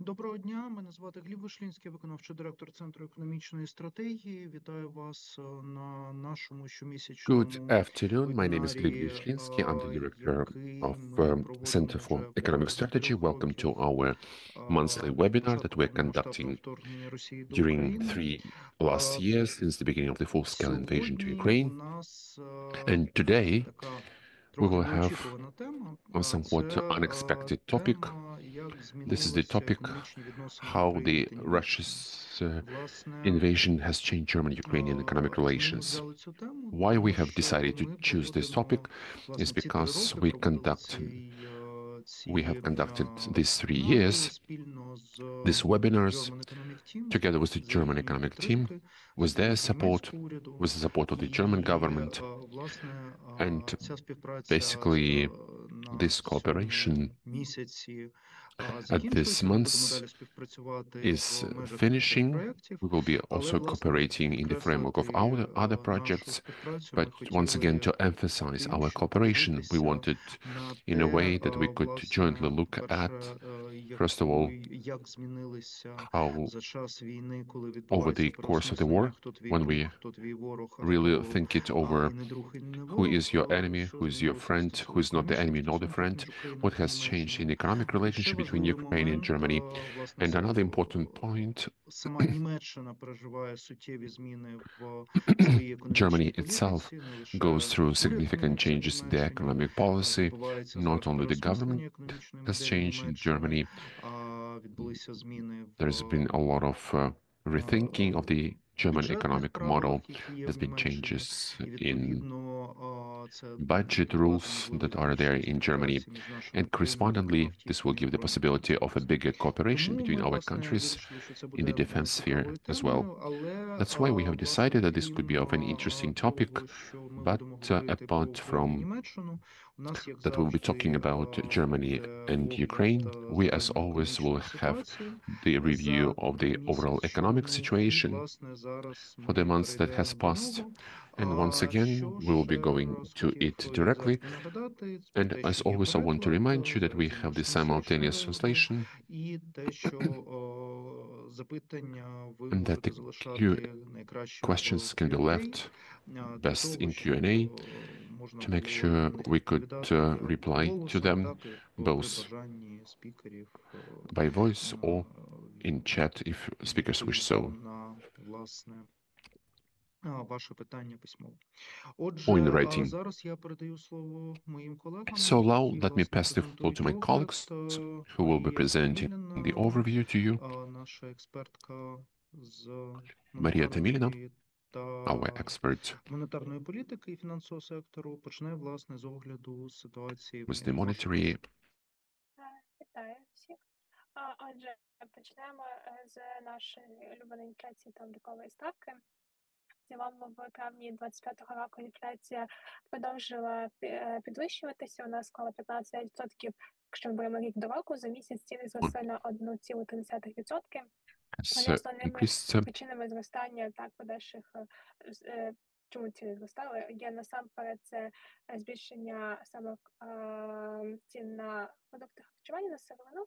Доброго дня, мене звати Гліб Вишлінський, виконавчий директор Центру економічної стратегії. Вітаю вас на нашому Good щомісячному afternoon. My name is Gleb вебінарі, Vishlinsky. I'm the director який of ми проводимо Center for вже Economic протягом Strategy. 3 Welcome to років our monthly від webinar that початку we're повномасштабного conducting вторгнення Росії до during України. 3+ years since the beginning of the full-scale invasion to Сьогодні у Ukraine. нас And today така we трохи will have неочікувана тема. a somewhat Це unexpected topic. тема, як This is the змінилися topic економічні відносини how України the та Німеччини. Russia's Власне, invasion has changed German-Ukrainian economic чому ми relations. взяли цю тему? Why we Тому have що decided to ми choose this topic проводимо, is власне, ці 3 because роки проводили we have ці conducted these 3 наради years, спільно з these webinars, German Economic Team together with the за German їхньої economic team, підтримки, за with their підтримки support, німецького уряду. with the support of the German І, government, власне, and ця співпраця basically на this цьому cooperation місяці at this закінчується. Ми будемо month далі співпрацювати is в межах інших finishing. проєктів, We will be але, also власне, щоб cooperating in the framework of підкреслити our other нашу projects. співпрацю, But ми once again, хотіли to emphasize тим, our щоб cooperation, we подивитися wanted на in a те, way that we could jointly власне, look at, перше, first of all, як змінилися how за час війни, коли over відбувається the course of the переосмислення, war, хто твій when we друг, хто твій ворог, а really хто think it over, і не друг, і не who is ворог, your enemy, що who is your змінилося в friend, who is not the економічних enemy nor the стосунках friend, між Україною what та has changed in Німеччиною. the economic І ще relationship between важливий Ukraine and момент, Germany. власне, And another important point, сама Німеччина переживає суттєві зміни в своїй економічній Germany itself політиці, не goes лише through уряд significant змінився в changes in their Німеччині, economic policy. відбувається Not only the government переосмислення економічної has моделі changed in Німеччини, Germany, відбулися зміни there's been a lot of rethinking of the German бюджетних economic model. правилах, які є в There's been Німеччині, changes і in це budget давати rules that можливість are there більшої in Germany. співпраці між нашими And країнами, зокрема correspondingly, в тій this will сфері give the оборонної possibility of a промисловості. bigger cooperation Тому between ми, our власне, countries вирішили, що це in the буде defense sphere цікавою as well. темою, але, That's why we have власне, decided that this could be окрім of an interesting topic, того, що ми but будемо говорити про apart Україну і from Німеччину, у нас, як that we'll be talking завжди, about Germany буде and огляд Ukraine, we as always will загальноекономічної have ситуації the review за of the overall місяць economic червень, і, situation власне, зараз for the ми months that has перейдемо до passed. нього. And once again, Що we will ще be going раз to хотів it я directly. завжди нагадати, про And те, as що є always, I want to переклад, remind you that we зараз є have the simulation simultaneous available, translation і те, що запитання ви and that можете the Q залишати найкраще в questions can be Q&A, left для best того, in щоб Q&A можна to make було на sure них we could відповідати як reply to голосом, them так і при both бажанні спікерів by voice or in chat if speakers wish відповісти so, на, власне, ваше питання письмово. or in Отже, writing. зараз я передаю слово моїм колегам, So now які, let me власне, pass the floor to презентують my огляд. colleagues who will be Марія presenting the Томіліна, overview to you. наша експертка з Maria Tamilina, монетарної та our expert монетарної політики і фінансового сектору, почне, власне, з огляду ситуації в with the найближчому monetary. Вітаю всіх. Отже, почнемо з нашої улюбленої інфляції та облікової ставки. В цілому в травні 25-го року інфляція продовжила підвищуватися. У нас склала 15%, якщо ми беремо рік до року, за місяць ціни зросли на 1,3%. Вони основними Increased причинами зростання так подальших, чому ціни зростали, є насамперед це збільшення саме цін на продукти харчування, на сировину.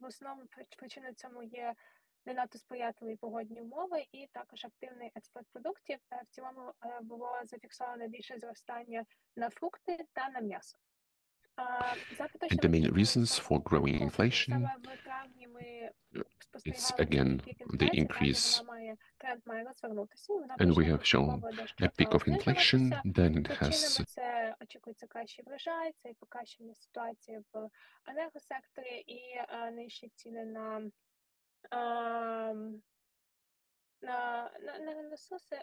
В основному причиною цьому є не надто сприятливі погодні умови і також активний експорт продуктів. В цілому було зафіксовано більше зростання на фрукти та на м'ясо. and the main reasons for growing inflation саме в травні ми it's спостерігали again пік the інфляції, далі increase, тренд має розвернутися, і вона and we почне have shown поступово a дещо peak of inflation, знижуватися. then it Причинами has це очікується кращий врожай, це і покращення ситуації в енергосекторі і нижчі ціни на ресурси,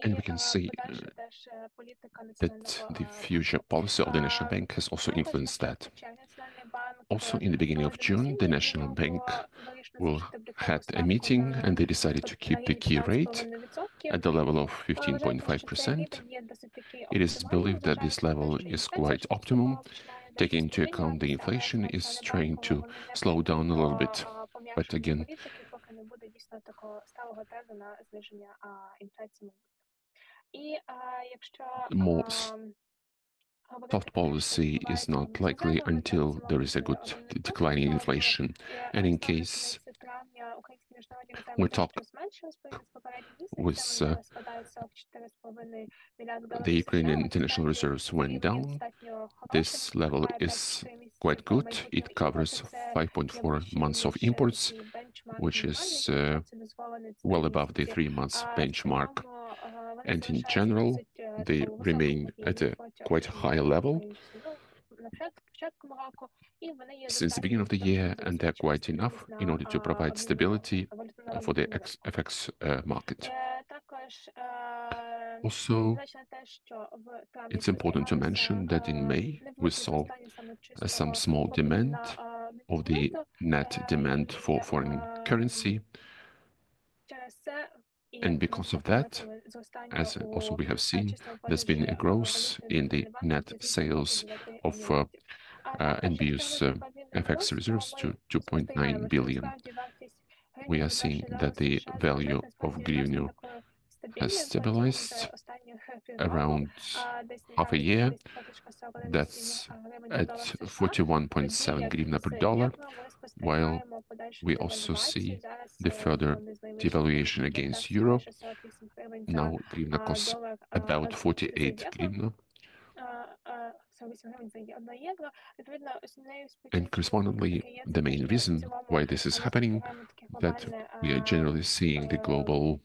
and і we can see подальша теж політика that Національного the future policy of the National Bank has also банку. influenced that. Звичайно, Національний банк Also, in the beginning of проводив June, the засідання, National було Bank вирішено will збільшити облікову had a ставку meeting and they decided to keep на the рівні key rate 15,5%. at the level of Вважається, що цей 15.5%. рівень є досить таки It is оптимальним, believed that this зважаючи на те, level що is інфляція quite вже optimum, поступово починає дещо taking into account the сповільнюватися, але inflation is Національний trying банк, to вони не slow down a little припинять bit. But пом'якшення again, політики, поки не буде дійсно такого сталого тренду на зниження інфляції. І якщо more soft policy is not likely until there is a good decline in inflation. And in case we talk with the Ukrainian international reserves went down, this level is quite good. It covers 5.4 months of imports, which is well above the 3 months benchmark. And in general, they remain at a quite high level since the beginning of the year, and they're quite enough in order to provide stability for the FX market. Also, it's important to mention that in May we saw some small demand of the net demand for foreign currency, and because of that, as also we have seen, there's been a growth in the net sales of NBU's FX reserves to 2.9 billion. We are seeing that the value of hryvnia has stabilized around half a year. That's at 41.7 hryvnia per dollar, while we also see the further devaluation against euro. Now hryvnia costs about 48 hryvnia. And correspondingly, the main reason why this is happening, that we are generally seeing the global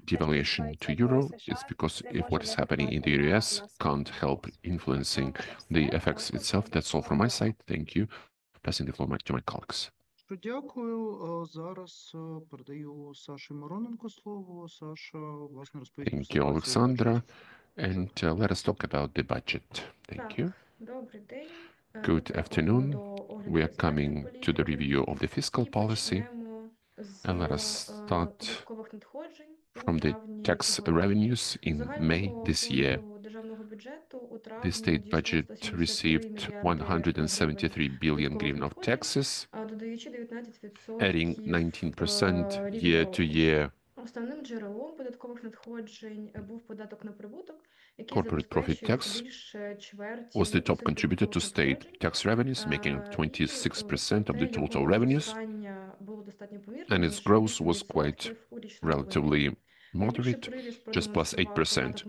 devaluation to euro, is because if what is happening in the US can't help influencing the FX itself. That's all from my side. Thank you. Passing the floor to my colleagues. Дякую. Зараз передаю Саші Мироненко слово. Саша, власне, розповідь про Thank you, ситуацію. Alexandra. And let us talk about the budget. Thank you. Good afternoon. We are coming to the review of the fiscal policy. And let us start from the tax revenues in May this year. The state budget received 173 billion hryvnia of taxes, adding 19% year to year. Corporate profit tax was the top contributor to state tax revenues, making up 26% of the total revenues, and its growth was quite relatively moderate, just plus 8%.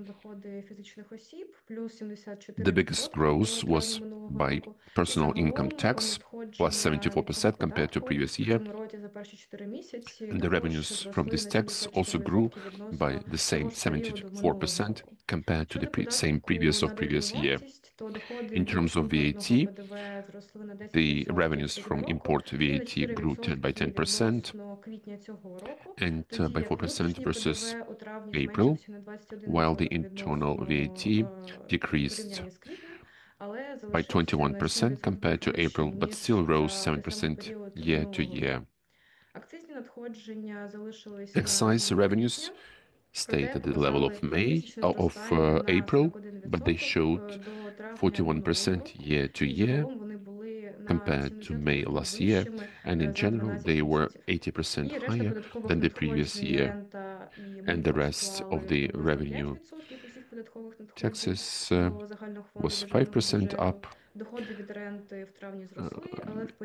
The biggest growth was by personal income tax, plus 74% compared to previous year. And the revenues from this tax also grew by the same 74% compared to the same previous year. In terms of VAT, the revenues from import VAT grew by 10% and by 4% versus April, while the internal VAT decreased by 21% compared to April, but still rose 7% year to year. Excise revenues stayed at the level of April, but they showed 41% year to year compared to May last year, and in general they were 80% higher than the previous year. And the rest of the revenue taxes was 5% up.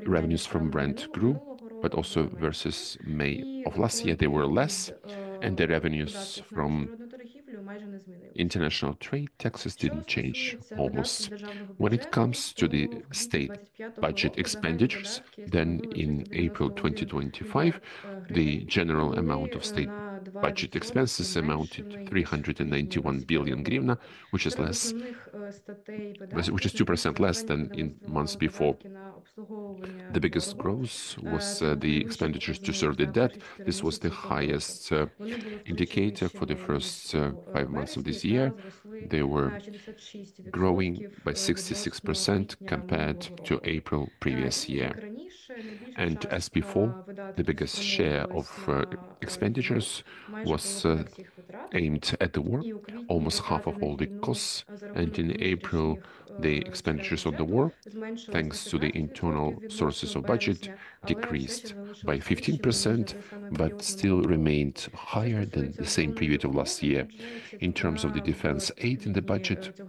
Revenues from rent grew, but also versus May of last year they were less, and the revenues from international trade taxes didn't change almost. When it comes to the state budget expenditures, then in April 2025, the general amount of state budget expenses amounted to 391 billion hryvnia, which is 2% less than in months before. The biggest growth was the expenditures to serve the debt. This was the highest indicator for the first 5 months of this year. They were growing by 66% compared to April previous year. And as before, the biggest share of expenditures was aimed at the war, almost half of all the costs. And in April, The expenditures of the war, thanks to the internal sources of budget, decreased by 15%, but still remained higher than the same period of last year. In terms of the defense aid in the budget,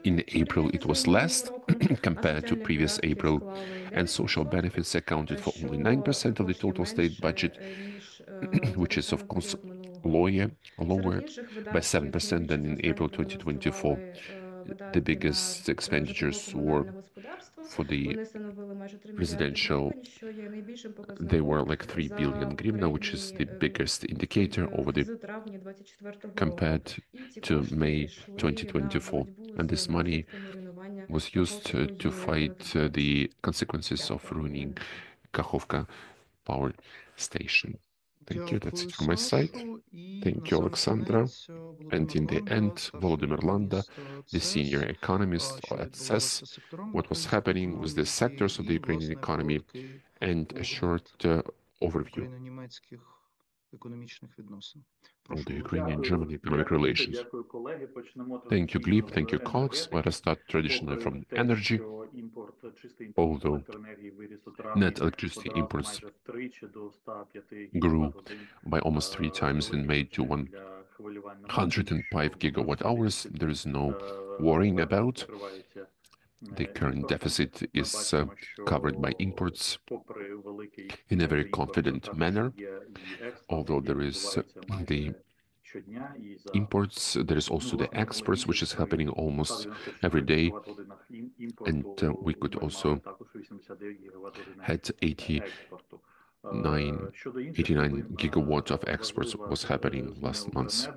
in April it was less compared to previous April, and social benefits accounted for only 9% of the total state budget, which is of course lower by 7% than in April 2024. The biggest expenditures were for the residential. They were like 3 billion hryvnia, which is the biggest indicator over the compared to May 2024. And this money was used to fight the consequences of ruining Kakhovka power station. Thank you. That's it from my side. Thank you, Alexandra. And in the end, Volodymyr Landa, the senior economist, assess what was happening with the sectors of the Ukrainian economy and a short overview of the Ukrainian-German economic relations. Thank you, Gleb. Thank you, colleagues. Let us start traditionally from energy. Although net electricity imports grew by almost 3 times in May to 105 gigawatt hours, there is no worrying about. The current deficit is covered by imports in a very confident manner. Although there is the imports, there is also the exports, which is happening almost every day. And we could also had 89 gigawatt of exports was happening last month.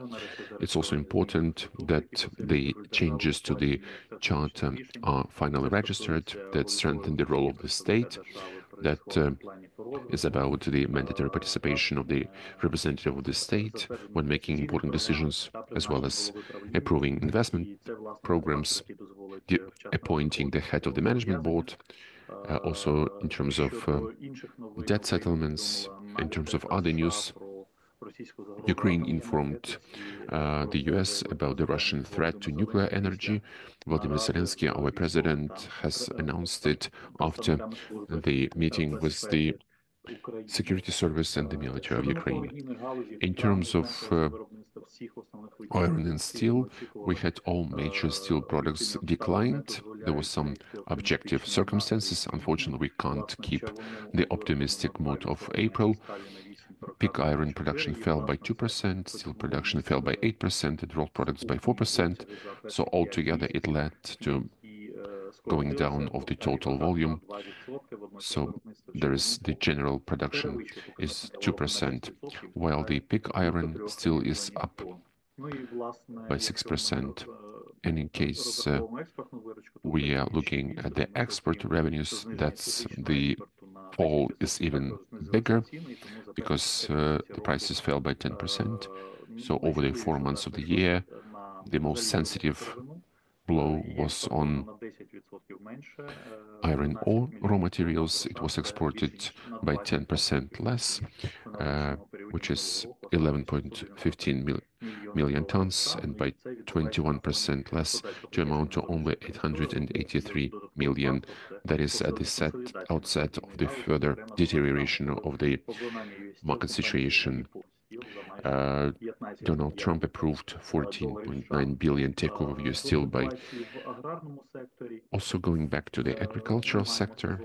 It's also important that the changes to the charter are finally registered, that strengthen the role of the state, that is about the mandatory participation of the representative of the state when making important decisions, as well as approving investment programs, appointing the head of the management board, also in terms of debt settlements, in terms of other news. Ukraine informed the US about the Russian threat to nuclear energy. Vladimir Zelensky, our president, has announced it after the meeting with the security service and the military of Ukraine. In terms of iron and steel, we had all major steel products declined. There were some objective circumstances. Unfortunately, we can't keep the optimistic mood of April. Pig iron production fell by 2%, steel production fell by 8%, and rolled products by 4%. So altogether, it led to going down of the total volume. So there is the general production is 2%, while the pig iron still is up by 6%. And in case we are looking at the export revenues, that's the fall is even bigger because the prices fell by 10%. So over the 4 months of the year, the most sensitive blow was on iron ore raw materials. It was exported by 10% less, which is 11.15 million tons, and by 21% less to amount to only 883 million. That is at the outset of the further deterioration of the market situation. Donald Trump approved 14.9 billion takeover of US Steel by also going back to the agricultural sector.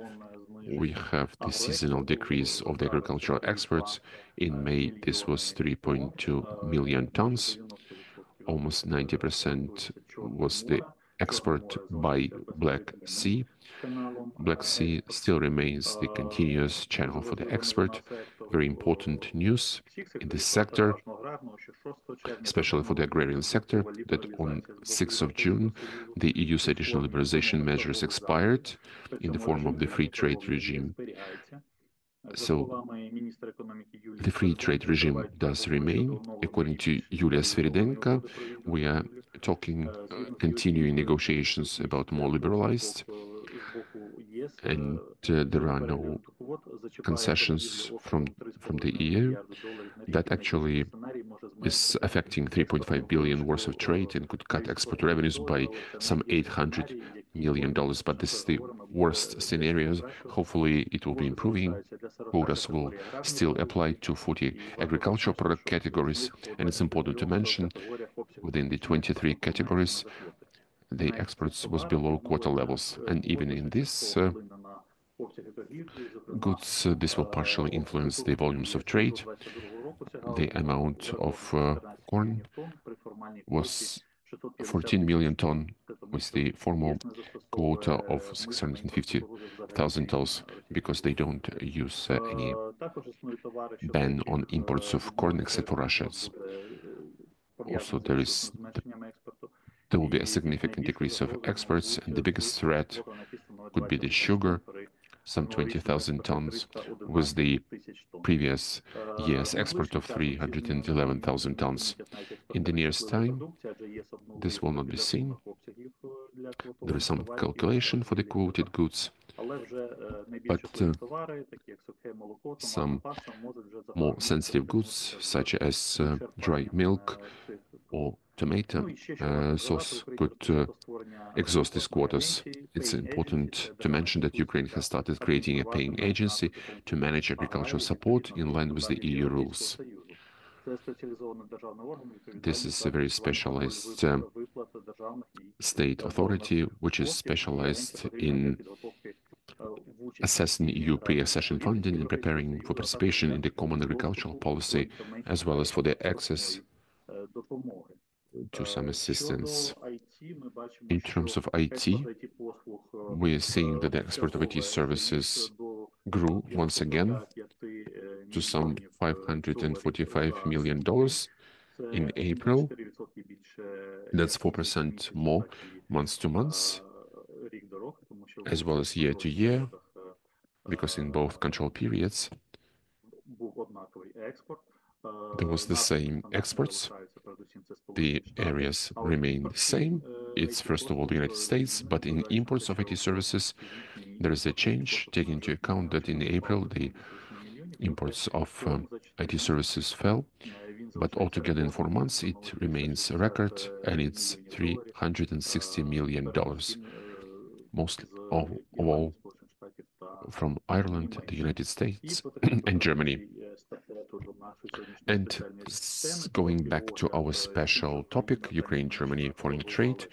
We have the seasonal decrease of the agricultural exports. In May, this was 3.2 million tons. Almost 90% was the export by Black Sea. Black Sea still remains the continuous channel for the export. Very important news in this sector, especially for the agrarian sector, that on 6th of June, the EU's additional liberalization measures expired in the form of the free trade regime. So the free trade regime does remain. According to Yulia Sviridenko, we are continuing negotiations about more liberalized, and there are no concessions from the EU. That actually is affecting 3.5 billion worth of trade and could cut export revenues by some $800 million. But this is the worst scenario. Hopefully, it will be improving. Quotas will still apply to 40 agricultural product categories, and it's important to mention within the 23 categories, the exports was below quota levels, and even in this goods, this will partially influence the volumes of trade. The amount of corn was 14 million ton, with the formal quota of 650,000 tons, because they don't use any ban on imports of corn except for Russia. Also, there will be a significant decrease of exports, and the biggest threat could be the sugar, some 20,000 tons, with the previous year's export of 311,000 tons. In the nearest time, this will not be seen. There is some calculation for the quoted goods, but some more sensitive goods, such as dry milk or tomato sauce, could exhaust these quotas. It's important to mention that Ukraine has started creating a paying agency to manage agricultural support in line with the EU rules. This is a very specialized state authority, which is specialized in assessing EU pre-accession funding and preparing for participation in the common agricultural policy, as well as for the access to some assistance. In terms of IT, we are seeing that the export of IT services grew once again to some $545 million in April. That's 4% more month to month, as well as year to year, because in both control periods, there was the same exports. The areas remain the same. It's first of all the United States, but in imports of IT services, there is a change, taking into account that in April, the imports of IT services fell, but altogether in 4 months, it remains a record, and it's $360 million, most of all from Ireland, the United States, and Germany. And going back to our special topic, Ukraine-Germany foreign trade,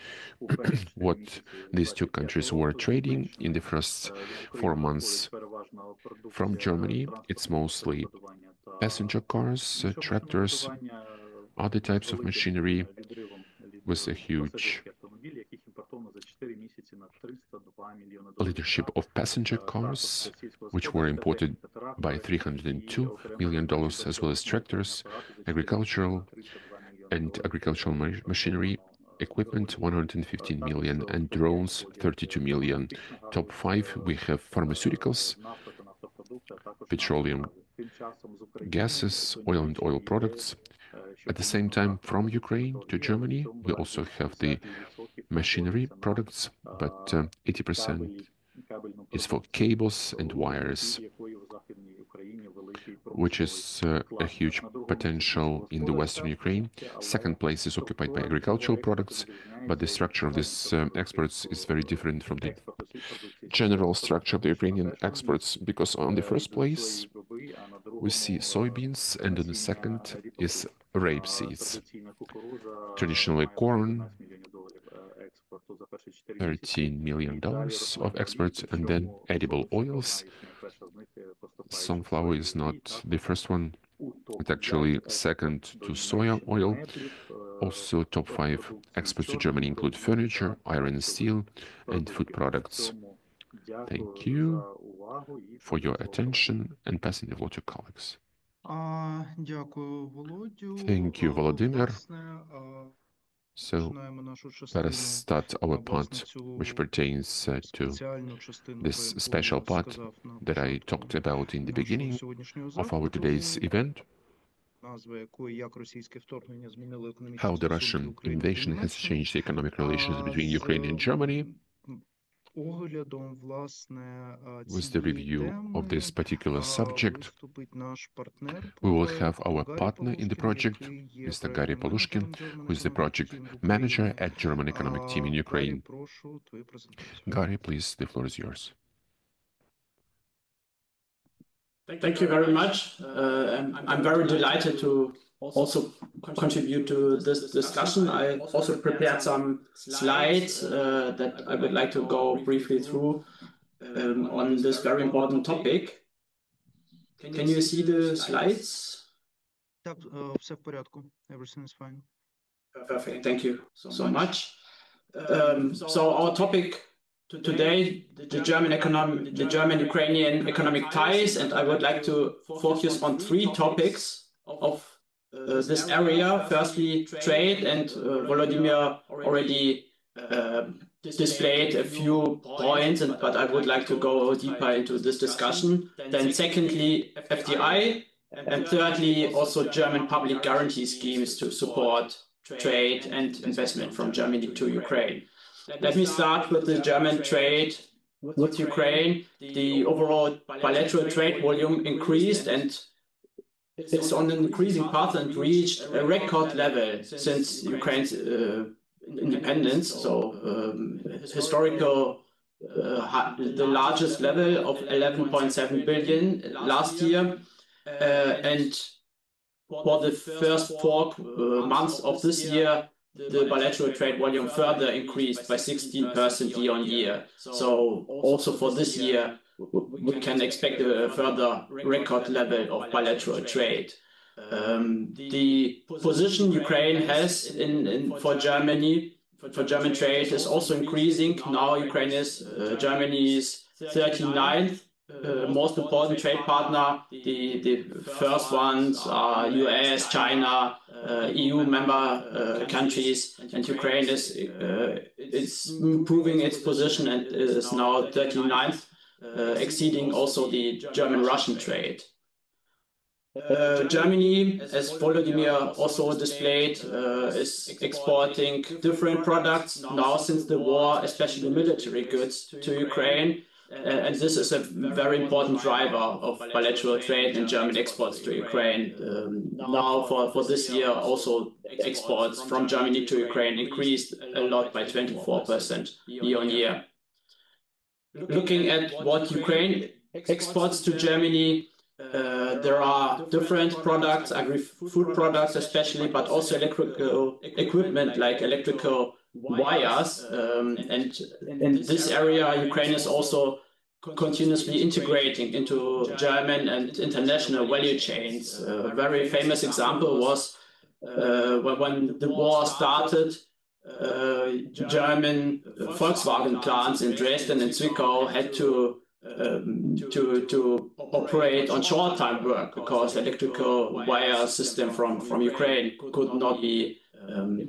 what these two countries were trading in the first 4 months from Germany, it's mostly passenger cars, tractors, other types of machinery, with a huge leadership of passenger cars, which were imported by $302 million, as well as tractors, agricultural machinery, equipment, 115 million, and drones, 32 million. Top 5, we have pharmaceuticals, petroleum gases, oil and oil products. At the same time, from Ukraine to Germany, we also have the machinery products, but 80% is for cables and wires, which is a huge potential in the Western Ukraine. Second place is occupied by agricultural products, but the structure of these exports is very different from the general structure of the Ukrainian exports, because on the first place, we see soybeans, and on the second is rapeseeds. Traditionally corn, $13 million of exports, and then edible oils. Sunflower is not the first one, it's actually second to soya oil. Also, top 5 exports to Germany include furniture, iron and steel, and food products. Thank you for your attention, and passing the floor to colleagues. Thank you, Volodymyr. So let us start our part, which pertains to this special part that I talked about in the beginning of our today's event, how the Russian invasion has changed the economic relations between Ukraine and Germany. With the review of this particular subject, we will have our partner in the project, Mr. Gary Polushkin, who is the project manager at German Economic Team in Ukraine. Gary, please, the floor is yours. Thank you very much. I'm very delighted to also contribute to this discussion. I also prepared some slides that I would like to go briefly through on this very important topic. Can you see the slides? Everything is fine. Perfect. Thank you so much. So our topic today, the German-Ukrainian economic ties, and I would like to focus on three topics of this area. Firstly, trade, and Volodymyr already displayed a few points, but I would like to go deeper into this discussion. Then secondly, FDI, and thirdly, also German public guarantee schemes to support trade and investment from Germany to Ukraine. Let me start with the German trade with Ukraine. The overall bilateral trade volume increased and is on an increasing path and reached a record level since Ukraine's independence. So historical, the largest level of 11.7 billion last year. And for the first 4 months of this year, the bilateral trade volume further increased by 16% year-on-year. So also for this year, we can expect a further record level of bilateral trade. The position Ukraine has for German trade is also increasing. Now Ukraine is Germany's 39th most important trade partner. The first ones are US, China, EU member countries, and Ukraine is improving its position and is now 39th, exceeding also the German-Russian trade. Germany, as Volodymyr also displayed, is exporting different products now since the war, especially military goods, to Ukraine. And this is a very important driver of bilateral trade and German exports to Ukraine. Now for this year, also exports from Germany to Ukraine increased a lot by 24% year-on-year. Looking at what Ukraine exports to Germany, there are different products, agri-food products especially, but also electrical equipment like electrical wires. And in this area, Ukraine is also continuously integrating into German and international value chains. A very famous example was when the war started, German Volkswagen plants in Dresden and Zwickau had to operate on short-time work because electrical wire system from Ukraine could not be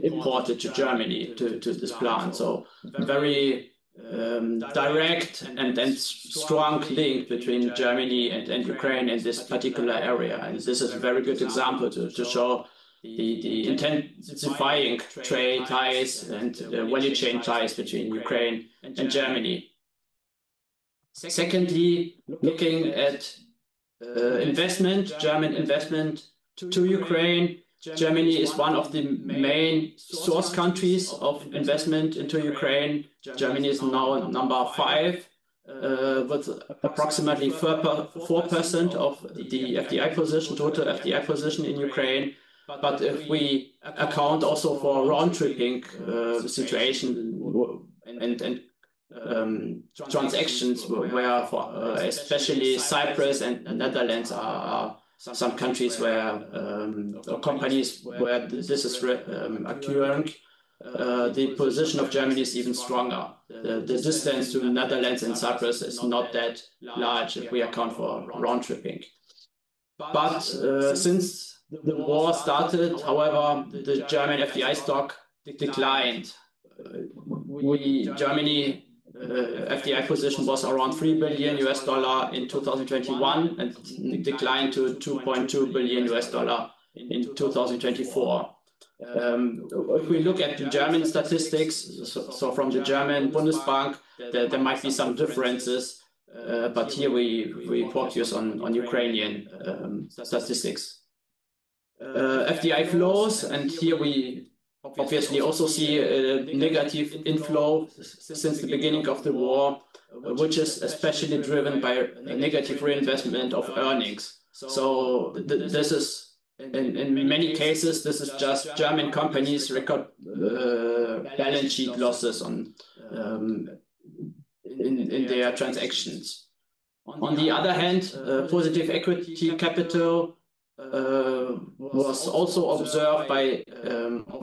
imported to Germany to this plant. So very direct and strong link between Germany and Ukraine in this particular area. And this is a very good example to show the intensifying trade ties and value chain ties between Ukraine and Germany. Secondly, looking at investment, German investment to Ukraine. Germany is one of the main source countries of investment into Ukraine. Germany is now number 5 with approximately 4% of the FDI position, total FDI position in Ukraine. But if we account also for round-tripping situation and transactions where especially Cyprus and Netherlands are some countries where companies where this is occurring, the position of Germany is even stronger. The distance to the Netherlands and Cyprus is not that large if we account for round-tripping. But since the war started, however, the German FDI stock declined. Germany FDI position was around $3 billion in 2021 and declined to $2.2 billion in 2024. If we look at the German statistics, so from the German Bundesbank, there might be some differences, but here we focus on Ukrainian statistics. FDI flows, and here we obviously also see a negative inflow since the beginning of the war, which is especially driven by a negative reinvestment of earnings. So this is, in many cases, this is just German companies record balance sheet losses on in their transactions. On the other hand, positive equity capital was also observed by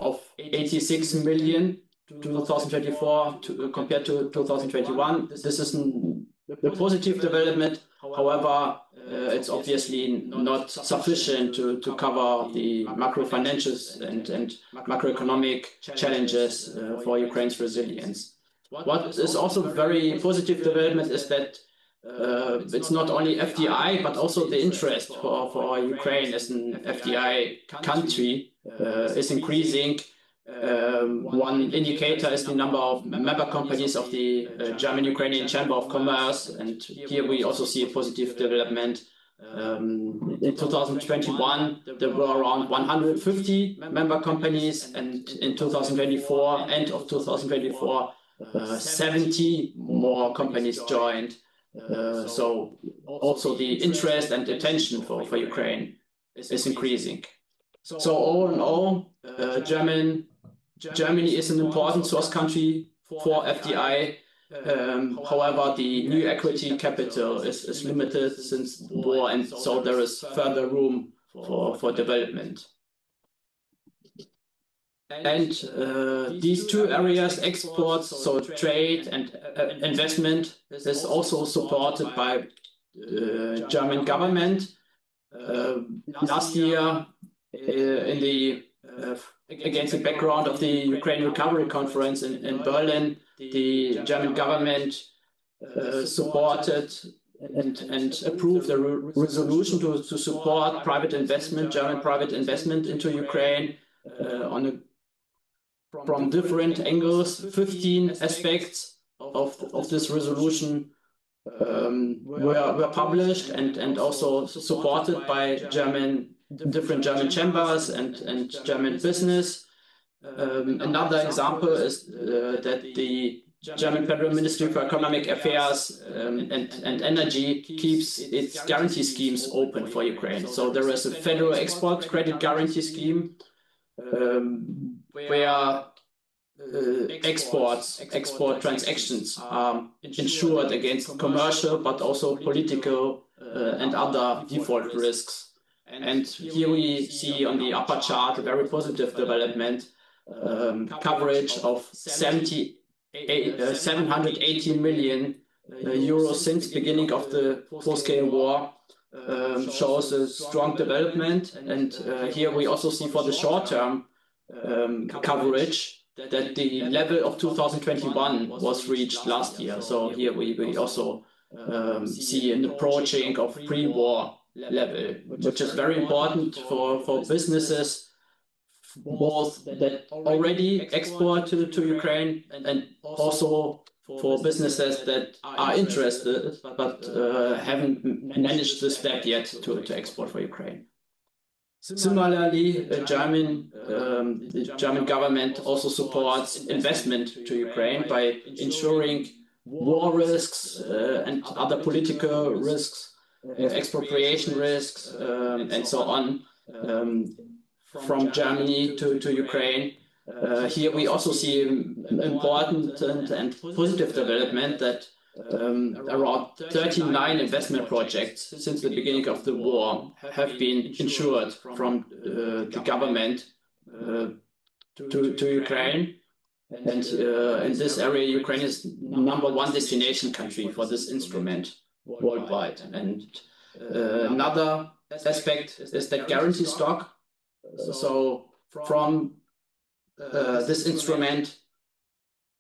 of 86 million 2024 compared to 2021. This is a positive development. However, it's obviously not sufficient to cover the macro financials and macroeconomic challenges for Ukraine's resilience. What is also very positive development is that it's not only FDI, but also the interest for Ukraine as an FDI country is increasing. One indicator is the number of member companies of the German-Ukrainian Chamber of Commerce, and here we also see a positive development. In 2021, there were around 150 member companies, and in 2024, end of 2024, 70 more companies joined. So also the interest and attention for Ukraine is increasing. So all in all, Germany is an important source country for FDI. However, the new equity capital is limited since the war, and so there is further room for development. And these two areas, exports, so trade and investment, is also supported by German government. Last year, in the against the background of the Ukraine Recovery Conference in Berlin, the German government supported and approved a resolution to support private investment, German private investment into Ukraine from different angles. 15 aspects of this resolution were published and also supported by different German chambers and German business. Another example is that the German Federal Ministry for Economic Affairs and Energy keeps its guarantee schemes open for Ukraine. So there is a federal export credit guarantee scheme where export transactions are insured against commercial but also political and other default risks. And here we see on the upper chart a very positive development, coverage of 780 million euros since beginning of the full-scale war, shows a strong development. And here we also see for the short-term coverage that the level of 2021 was reached last year. So here we also see an approaching of pre-war level, which is very important for businesses, both that already export to Ukraine and also for businesses that are interested but haven't managed the step yet to export for Ukraine. Similarly, the German government also supports investment to Ukraine by ensuring war risks and other political risks, expropriation risks, and so on, from Germany to Ukraine. Here we also see important and positive development that around 39 investment projects since the beginning of the war have been insured from the government to Ukraine. And in this area, Ukraine is #1 destination country for this instrument worldwide. And another aspect is that guarantee stock. So from this instrument,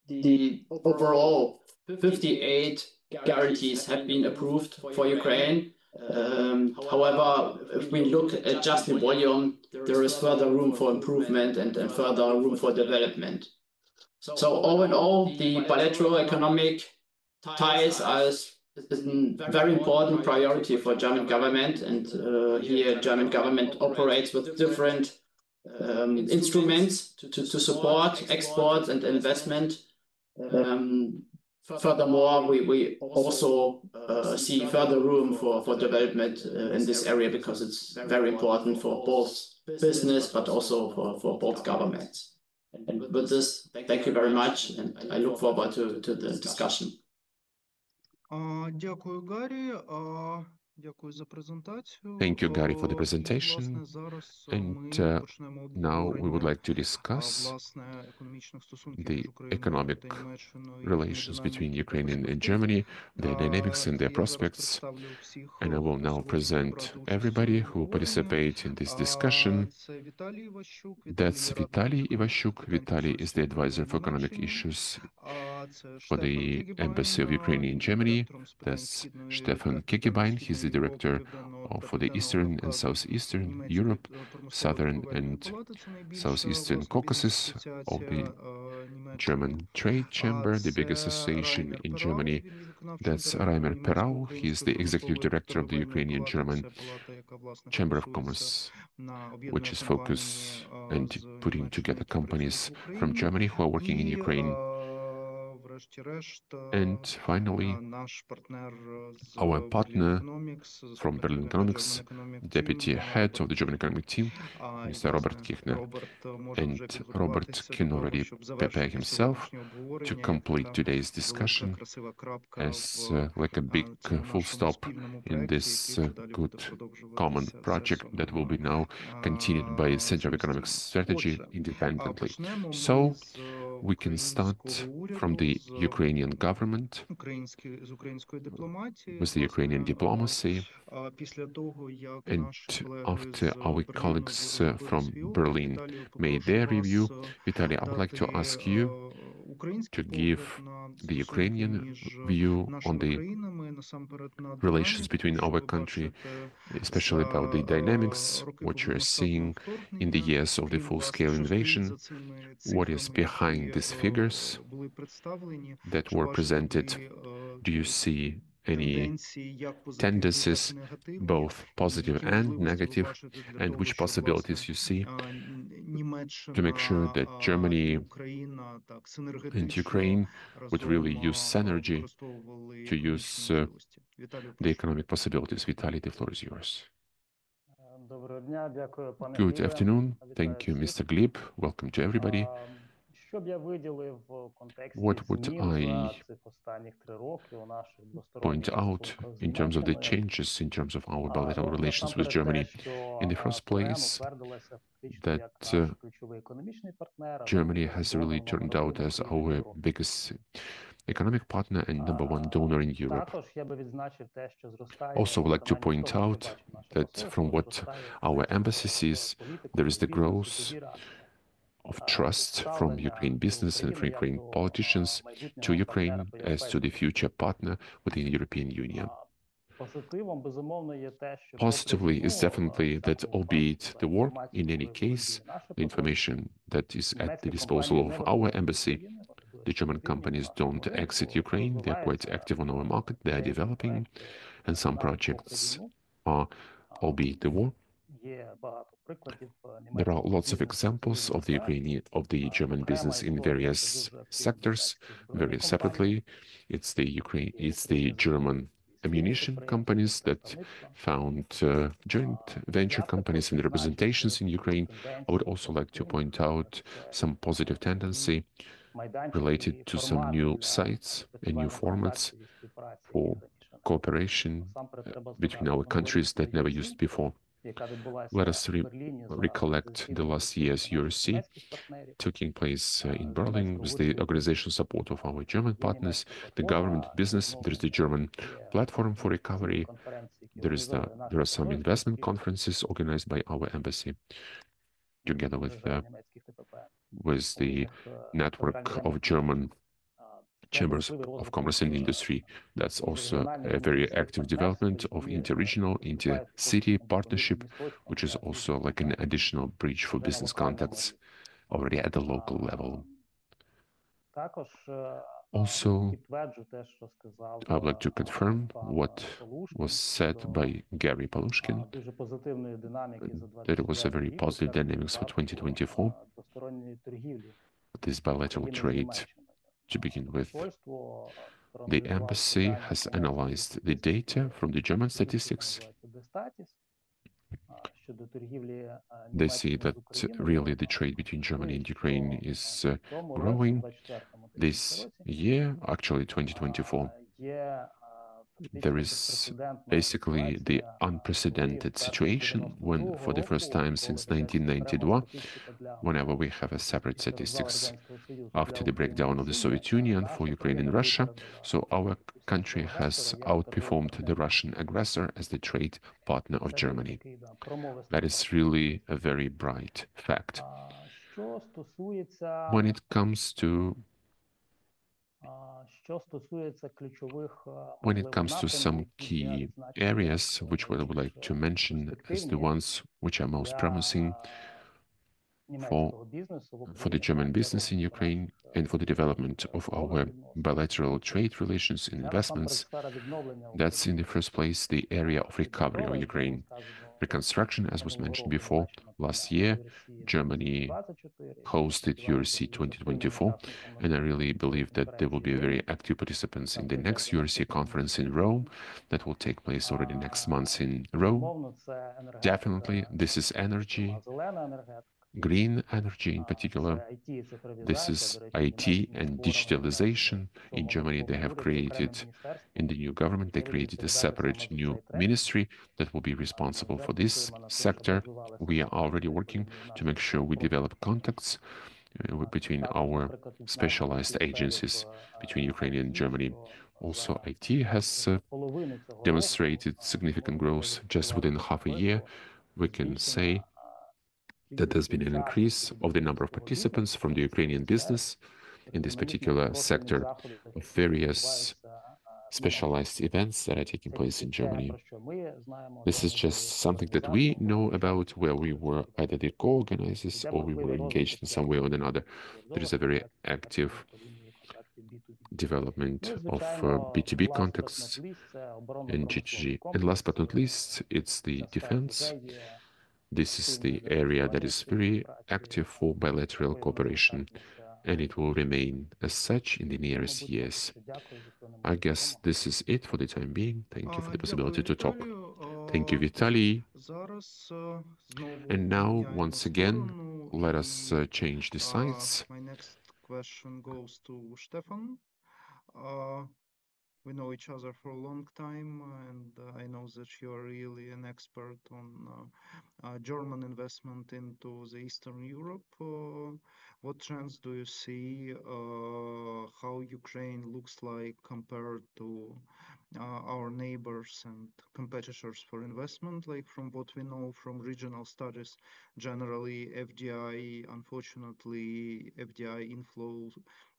the overall 58 guarantees have been approved for Ukraine. However, if we look at just the volume, there is further room for improvement and further room for development. So all in all, the bilateral economic ties are a very important priority for German government, and here German government operates with different instruments to support exports and investment. Furthermore, we also see further room for development in this area because it's very important for both business but also for both governments. And with this, thank you very much, and I look forward to the discussion. Дякую, Гарі. Дякую за презентацію. Thank you, Gary, for the presentation. And now we would like to discuss the economic relations between Ukraine and Germany, their dynamics and their prospects. And I will now present everybody who will participate in this discussion. That's Vitalii Ivaschuk. Vitalii is the advisor for economic issues for the Embassy of Ukraine in Germany. That's Stefan Kägebein. He's the director for the Eastern and Southeastern Europe, Southern and Southeastern Caucasus of the German Trade Chamber, the big association in Germany. That's Reimer Perau. He is the executive director of the Ukrainian-German Chamber of Commerce, which is focused and putting together companies from Germany who are working in Ukraine. And finally, our partner from Berlin Economics, deputy head of the German economic team, Mr. Robert Kirchner. And Robert can already prepare himself to complete today's discussion as like a big full stop in this good common project that will be now continued by Center of Economic Strategy independently. So we can start from the Ukrainian government, with the Ukrainian diplomacy, and after our colleagues from Berlin made their review, Vitalii, I would like to ask you to give the Ukrainian view on the relations between our country, especially about the dynamics, what you're seeing in the years of the full-scale invasion, what is behind these figures that were presented. Do you see any tendencies, both positive and negative, and which possibilities you see to make sure that Germany and Ukraine would really use synergy to use the economic possibilities? Vitalii, the floor is yours. Good afternoon. Thank you, Mr. Gleb. Welcome to everybody. What would I point out in terms of the changes in terms of our bilateral relations with Germany? In the first place, that Germany has really turned out as our biggest economic partner and #1 donor in Europe. Also, I would like to point out that from what our embassy sees, there is the growth of trust from Ukraine business and from Ukraine politicians to Ukraine as to the future partner within the European Union. Positively is definitely that, albeit the war, in any case, the information that is at the disposal of our embassy, the German companies don't exit Ukraine. They are quite active on our market. They are developing, and some projects are, albeit the war. There are lots of examples of the German business in various sectors, very separately. It's the German ammunition companies that found joint venture companies and representations in Ukraine. I would also like to point out some positive tendency related to some new sites and new formats for cooperation between our countries that never used before. Let us recollect the last year's URC taking place in Berlin with the organizational support of our German partners, the government, business. There is the German platform for recovery. There are some investment conferences organized by our embassy together with the network of German chambers of commerce and industry. That's also a very active development of interregional, inter-city partnership, which is also like an additional bridge for business contacts already at the local level. Also, I would like to confirm what was said by Gary Palushkin, that it was a very positive dynamics for 2024, this bilateral trade. To begin with, the embassy has analyzed the data from the German statistics. They see that really the trade between Germany and Ukraine is growing this year, actually 2024. There is basically the unprecedented situation when, for the first time since 1992, whenever we have a separate statistics after the breakdown of the Soviet Union for Ukraine and Russia, so our country has outperformed the Russian aggressor as the trade partner of Germany. That is really a very bright fact. When it comes to some key areas which I would like to mention as the ones which are most promising for the German business in Ukraine and for the development of our bilateral trade relations and investments, that's in the first place the area of recovery of Ukraine. Reconstruction, as was mentioned before, last year Germany hosted URC 2024, and I really believe that there will be very active participants in the next URC conference in Rome that will take place already next month in Rome. Definitely, this is energy, green energy in particular. This is IT and digitalization. In Germany, they have created, in the new government, they created a separate new ministry that will be responsible for this sector. We are already working to make sure we develop contacts between our specialized agencies between Ukraine and Germany. Also, IT has demonstrated significant growth just within half a year. We can say that there's been an increase of the number of participants from the Ukrainian business in this particular sector of various specialized events that are taking place in Germany. This is just something that we know about, where we were either the co-organizers or we were engaged in some way or another. There is a very active development of B2B contacts and G2G. And last but not least, it's the defense. This is the area that is very active for bilateral cooperation, and it will remain as such in the nearest years. I guess this is it for the time being. Thank you for the possibility to talk. Thank you, Vitalii. And now, once again, let us change the sides. My next question goes to Stefan. We know each other for a long time, and I know that you are really an expert on German investment into the Eastern Europe. What trends do you see? How Ukraine looks like compared to our neighbors and competitors for investment? Like from what we know from regional studies, generally FDI, unfortunately, FDI inflow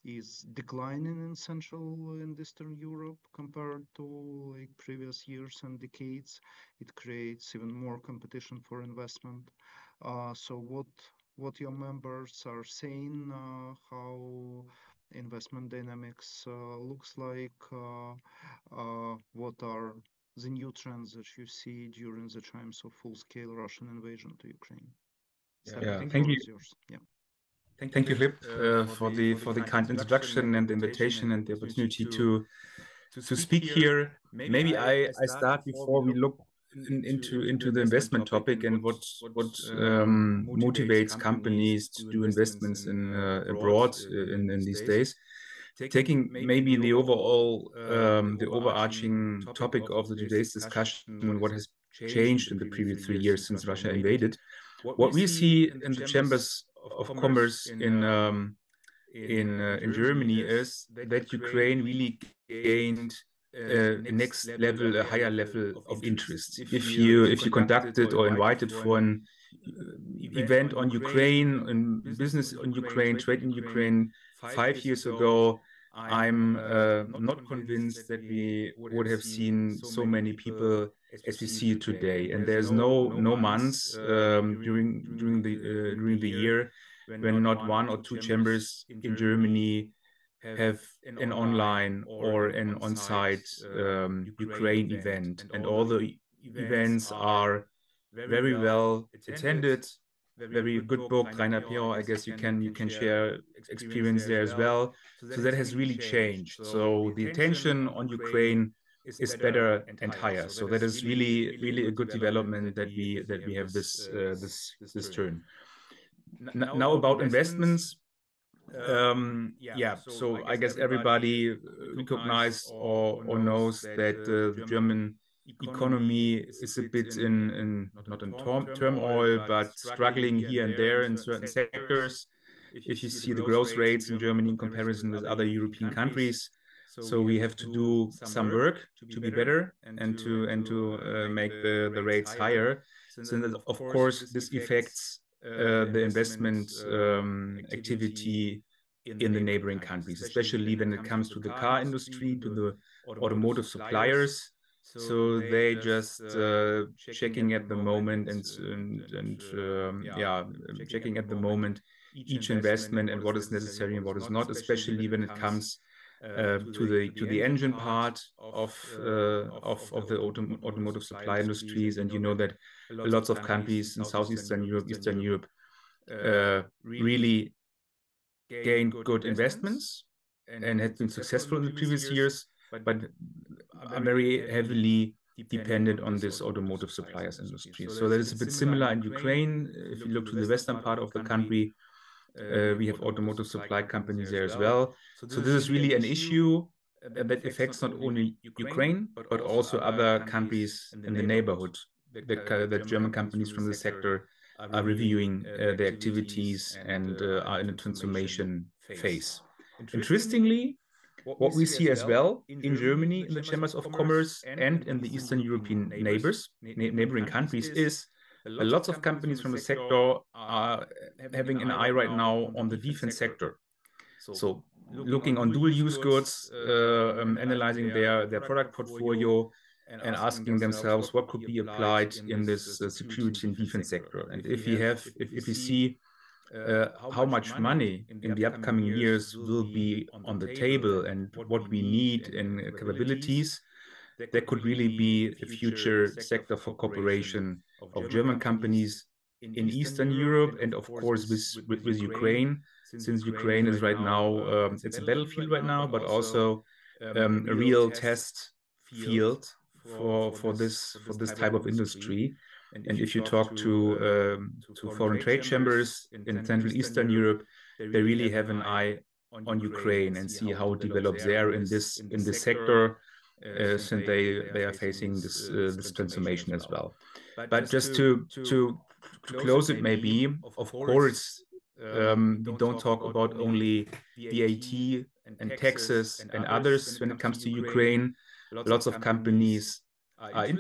is declining in Central and Eastern Europe compared to like previous years and decades. It creates even more competition for investment. So what your members are saying, how investment dynamics looks like, what are the new trends that you see during the times of full-scale Russian invasion to Ukraine? Yeah, thank you. Yeah. Thank you, Lip, for the kind introduction and the invitation and the opportunity to speak here. Maybe I start before we look into the investment topic and what motivates companies to do investments in abroad in these days. Taking maybe the overall the overarching topic of today's discussion, what has changed in the previous 3 years since Russia invaded. What we see in the chambers of commerce in Germany is that Ukraine really gained a next level, a higher level of interest. If you conducted or invited for an event on Ukraine, and business on Ukraine, trade in Ukraine 5 years ago, I'm not convinced that we would have seen so many people as we see it today. And there's no months during the year when not one or two chambers in Germany have an online or an on-site Ukraine event, and all the events are very well attended. Very good book, Rainer Pion. I guess you can share experience there as well. So that has really changed. So the attention on Ukraine is better and higher. So that is really a good development that we have this turn. Now about investments. Yeah, so I guess everybody recognizes or knows that the German economy is a bit not in turmoil, but struggling here and there in certain sectors. If you see the growth rates in Germany in comparison with other European countries, so we have to do some work to be better and to make the rates higher. So that, of course, this affects the investment activity in the neighboring countries, especially when it comes to the car industry, to the automotive suppliers. So they just checking at the moment checking at the moment each investment and what is necessary and what is not, especially when it comes to the engine part of the automotive supply industries. And you know that lots of countries in Southeastern Europe, Eastern Europe really gained good investments and had been successful in the previous years, but are very heavily dependent on this automotive suppliers industry. So that is a bit similar in Ukraine. If you look to the western part of the country, we have automotive supply companies there as well. So this is really an issue that affects not only Ukraine, but also other countries in the neighborhood. That German companies from the sector are reviewing their activities and are in a transformation phase. Interestingly, what we see as well in Germany, in the chambers of commerce and in the Eastern European neighboring countries, is a lot of companies from the sector are having an eye right now on the defense sector. So looking on dual-use goods, analyzing their product portfolio, and asking themselves what could be applied in this security and defense sector. And if we see how much money in the upcoming years will be on the table and what we need in capabilities, there could really be a future sector for cooperation of German companies in Eastern Europe, and of course with Ukraine, since Ukraine is right now, it's a battlefield right now, but also a real test field for this type of industry. And if you talk to foreign trade chambers in Central Eastern Europe, they really have an eye on Ukraine and see how it develops there in this sector, since they are facing this transformation as well. But just to close it, maybe, of course, we don't talk about only VAT and taxes and others when it comes to Ukraine. Lots of companies are